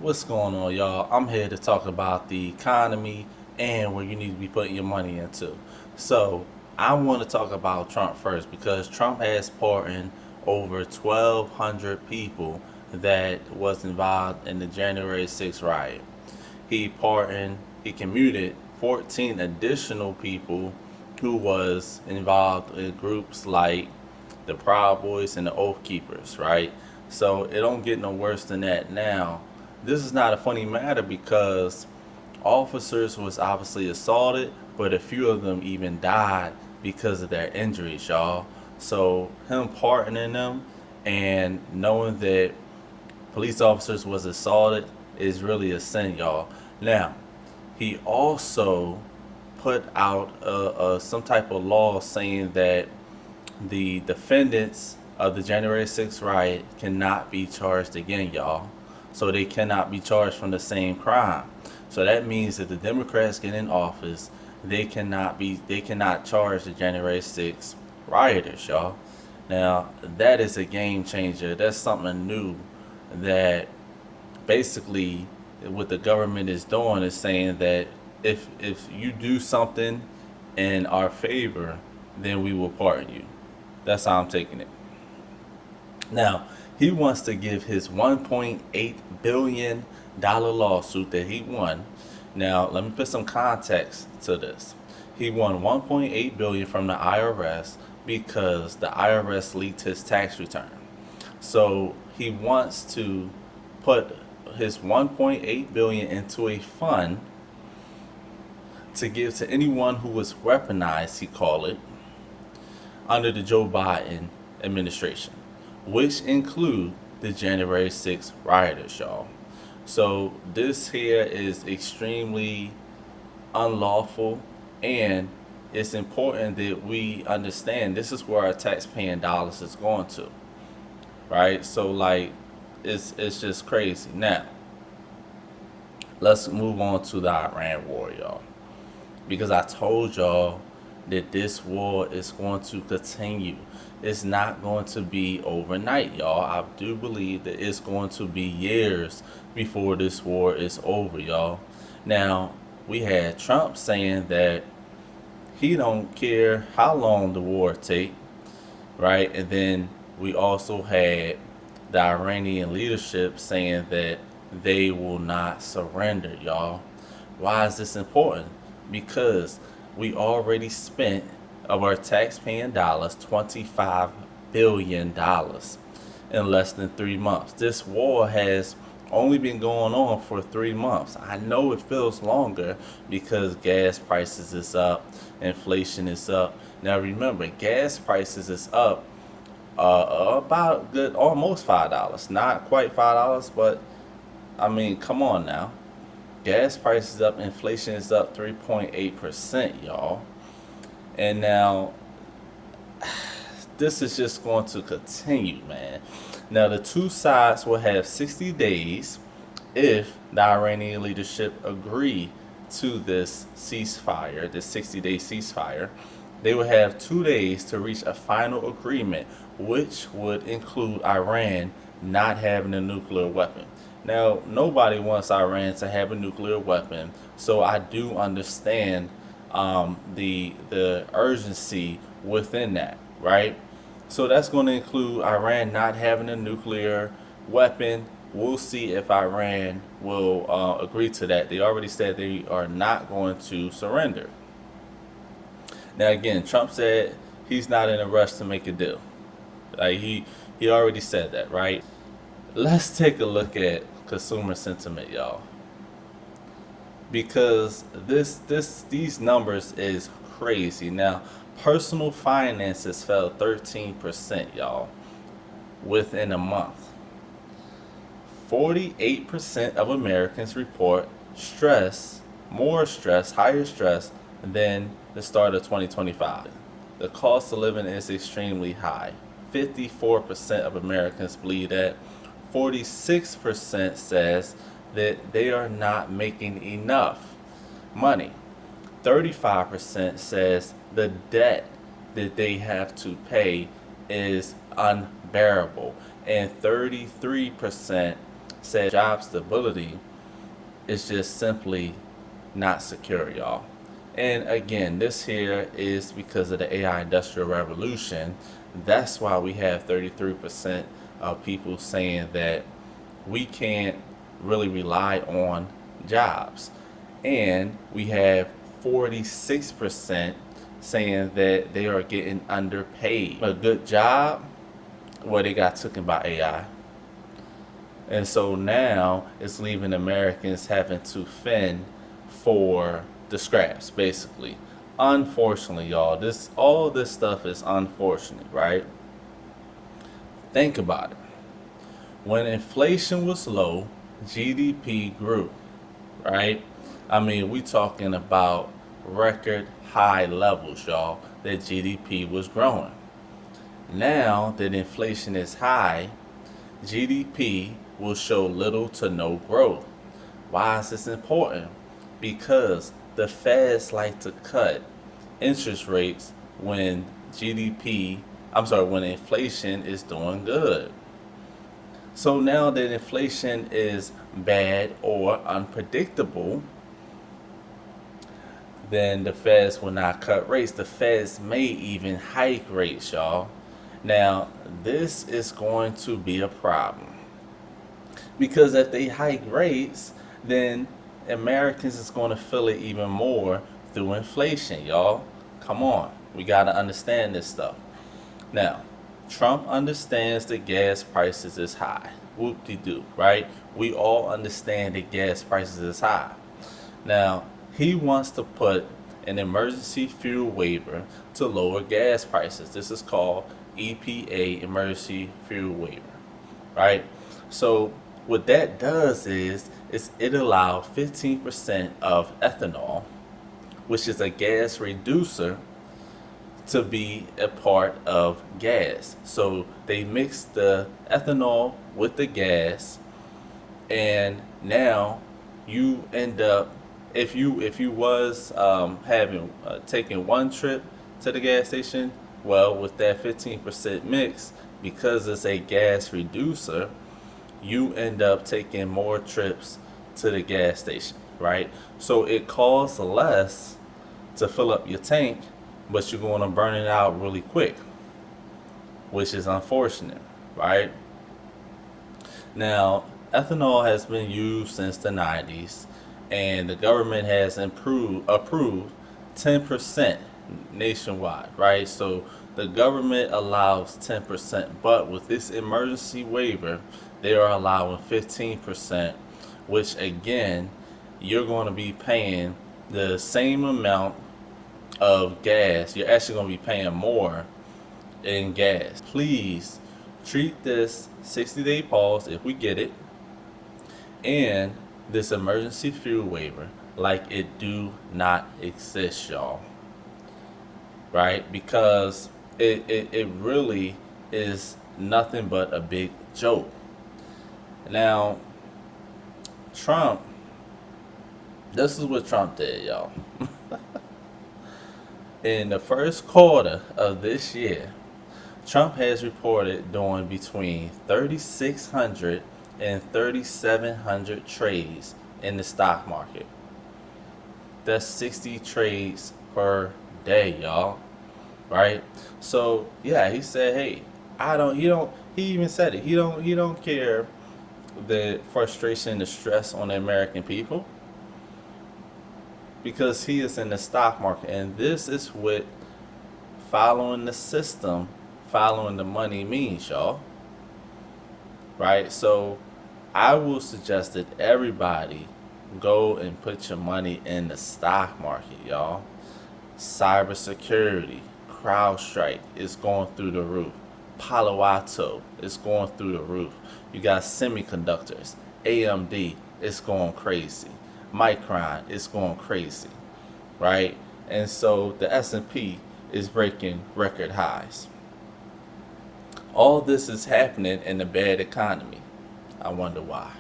What's going on, y'all? I'm here to talk about the economy and where you need to be putting your money into. So, I want to talk about Trump first because Trump has pardoned over 1,200 people that was involved in the January 6th riot. He commuted 14 additional people who was involved in groups like the Proud Boys and the Oath Keepers, right? So it don't get no worse than that. Now, this is not a funny matter because officers was obviously assaulted, but a few of them even died because of their injuries, y'all. So him pardoning them and knowing that police officers was assaulted is really a sin, y'all. Now, he also put out some type of law saying that the defendants of the January 6th riot cannot be charged again, y'all. So they cannot be charged from the same crime. So that means that the Democrats get in office, they cannot charge the January 6th rioters, y'all. Now that is a game changer. That's something new that basically what the government is doing is saying that if you do something in our favor, then we will pardon you. That's how I'm taking it. Now, he wants to give his $1.8 billion lawsuit that he won. Now, let me put some context to this. He won 1.8 billion from the IRS because the IRS leaked his tax return. So, he wants to put his 1.8 billion into a fund to give to anyone who was weaponized, he called it, under the Joe Biden administration, which include the January 6th rioters, y'all. So this here is extremely unlawful, and it's important that we understand this is where our taxpaying dollars is going to, right? So like, it's just crazy. Now, let's move on to the Iran war, y'all, because I told y'all that this war is going to continue. It's not going to be overnight, y'all. I do believe that it's going to be years before this war is over, y'all. Now, we had Trump saying that he don't care how long the war take, right? And then we also had the Iranian leadership saying that they will not surrender, y'all. Why is this important? Because we already spent of our tax-paying dollars $25 billion in less than 3 months. This war has only been going on for 3 months. I know it feels longer because gas prices is up, inflation is up. Now remember, gas prices is up about good almost $5. Not quite $5, but I mean, come on now. Gas prices up, inflation is up 3.8%, y'all. And now, this is just going to continue, man. Now, the two sides will have 60 days if the Iranian leadership agree to this ceasefire, this 60-day ceasefire. They will have 2 days to reach a final agreement, which would include Iran not having a nuclear weapon. Now, nobody wants Iran to have a nuclear weapon, so I do understand the urgency within that, right? So that's going to include Iran not having a nuclear weapon. We'll see if Iran will agree to that. They already said they are not going to surrender. Now, again, Trump said he's not in a rush to make a deal. Like he already said that, right? Let's take a look at consumer sentiment, y'all, because these numbers is crazy. Now, personal finances fell 13%, y'all, within a month. 48% of Americans report higher stress than the start of 2025. The cost of living is extremely high. 54% of Americans believe that. 46% says that they are not making enough money. 35% says the debt that they have to pay is unbearable. And 33% said job stability is just simply not secure, y'all. And again, this here is because of the AI industrial revolution. That's why we have 33% of people saying that we can't really rely on jobs. And we have 46% saying that they are getting underpaid. A good job, well, they got taken by AI. And so now it's leaving Americans having to fend for the scraps, basically. Unfortunately, y'all, all this stuff is unfortunate, right? Think about it. When inflation was low, GDP grew, right? I mean, we talking about record high levels, y'all, that GDP was growing. Now that inflation is high, GDP will show little to no growth. Why is this important? Because the Feds like to cut interest rates when when inflation is doing good. So now that inflation is bad or unpredictable, then the Feds will not cut rates. The Feds may even hike rates, y'all. Now, this is going to be a problem. Because if they hike rates, then Americans is going to feel it even more through inflation, y'all. Come on. We got to understand this stuff. Now, Trump understands that gas prices is high. Whoop-de-doo, right? We all understand that gas prices is high. Now, he wants to put an emergency fuel waiver to lower gas prices. This is called EPA emergency fuel waiver, right? So what that does is it allows 15% of ethanol, which is a gas reducer, to be a part of gas. So they mix the ethanol with the gas, and now you end up, if you was having taking one trip to the gas station, well, with that 15% mix, because it's a gas reducer, you end up taking more trips to the gas station, right? So it costs less to fill up your tank, but you're going to burn it out really quick, which is unfortunate, right? Now, ethanol has been used since the 90s, and the government has approved 10% nationwide, right? So the government allows 10%, but with this emergency waiver, they are allowing 15%, which again, you're going to be paying the same amount of gas. You're actually going to be paying more in gas. Please treat this 60-day pause, if we get it, and this emergency fuel waiver like it do not exist, y'all. Right? Because it really is nothing but a big joke. Now, Trump, this is what Trump did, y'all. In the first quarter of this year, Trump has reported doing between 3,600 and 3,700 trades in the stock market. That's 60 trades per day, y'all. Right? So yeah, he said, hey, he even said it. He don't care the frustration, the stress on the American people, because he is in the stock market, and this is what following the system, following the money means, y'all. Right? So I will suggest that everybody go and put your money in the stock market, y'all. Cybersecurity, CrowdStrike is going through the roof. Palo Alto is going through the roof. You got semiconductors. AMD is going crazy. Micron is going crazy, right? And so the S&P is breaking record highs. All this is happening in a bad economy. I wonder why.